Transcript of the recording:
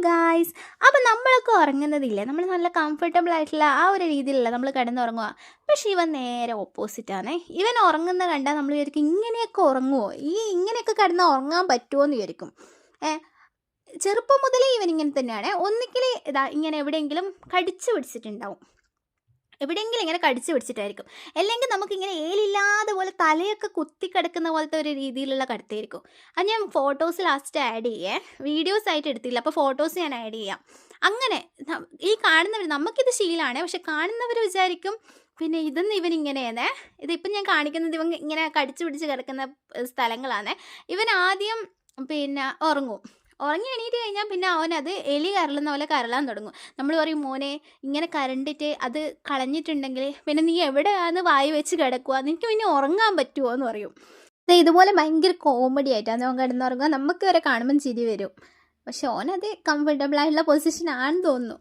Guys, അപ്പം നമ്മളൊക്കെ ഉറങ്ങുന്നതില്ലേ, നമ്മൾ നല്ല കംഫർട്ടബിൾ ആയിട്ടുള്ള ആ ഒരു രീതിയിലല്ല നമ്മൾ കിടന്നുറങ്ങുക. പക്ഷെ ഇവൻ നേരെ ഓപ്പോസിറ്റാണ്. ഇവൻ ഉറങ്ങുന്ന കണ്ടാൽ നമ്മൾ വിചാരിക്കും ഇങ്ങനെയൊക്കെ ഉറങ്ങുമോ, ഇങ്ങനെയൊക്കെ കിടന്നാൽ ഉറങ്ങാൻ പറ്റുമോ എന്ന് വിചാരിക്കും. ഏ ചെറുപ്പം മുതലേ ഇവൻ ഇങ്ങനെ തന്നെയാണ്. ഒന്നിക്കൽ ഇതാ ഇങ്ങനെ എവിടെയെങ്കിലും കടിച്ചു പിടിച്ചിട്ടുണ്ടാവും, എവിടെയെങ്കിലും ഇങ്ങനെ കടിച്ചു പിടിച്ചിട്ടായിരിക്കും. അല്ലെങ്കിൽ നമുക്കിങ്ങനെ ഏലില്ലാതെ പോലെ തലയൊക്കെ കുത്തി കിടക്കുന്ന പോലത്തെ ഒരു രീതിയിലുള്ള കടുത്തായിരിക്കും. അത് ഞാൻ ഫോട്ടോസ് ലാസ്റ്റ് ആഡ് ചെയ്യേ, വീഡിയോസ് ആയിട്ട് എടുത്തില്ല, അപ്പോൾ ഫോട്ടോസ് ഞാൻ ആഡ് ചെയ്യാം. അങ്ങനെ ഈ കാണുന്നവർ, നമുക്കിത് ശീലമാണ്, പക്ഷെ കാണുന്നവർ വിചാരിക്കും പിന്നെ ഇതൊന്നും ഇവൻ ഇങ്ങനെയാണേ. ഇതിപ്പം ഞാൻ കാണിക്കുന്നത് ഇവൻ ഇങ്ങനെ കടിച്ചു പിടിച്ച് കിടക്കുന്ന സ്ഥലങ്ങളാണ്. ഇവൻ ആദ്യം പിന്നെ ഉറങ്ങും. ഉറങ്ങി എണീറ്റ് കഴിഞ്ഞാൽ പിന്നെ അവനത് എലി കരളുന്ന പോലെ കരളാൻ തുടങ്ങും. നമ്മൾ പറയും, മോനെ ഇങ്ങനെ കരണ്ടിട്ട് അത് കളഞ്ഞിട്ടുണ്ടെങ്കിൽ പിന്നെ നീ എവിടെയാന്ന് വായി വെച്ച് കിടക്കുക, നിനക്ക് പിന്നെ ഉറങ്ങാൻ പറ്റുമോ എന്ന് പറയും. ഇതുപോലെ ഭയങ്കര കോമഡി ആയിട്ടാണ് അവൻ കിടന്നുറങ്ങുക. നമുക്ക് വരെ കാണുമ്പം ചിരി വരും. പക്ഷെ ഓനത് കംഫർട്ടബിൾ ആയിട്ടുള്ള പൊസിഷൻ ആണെന്ന് തോന്നുന്നു.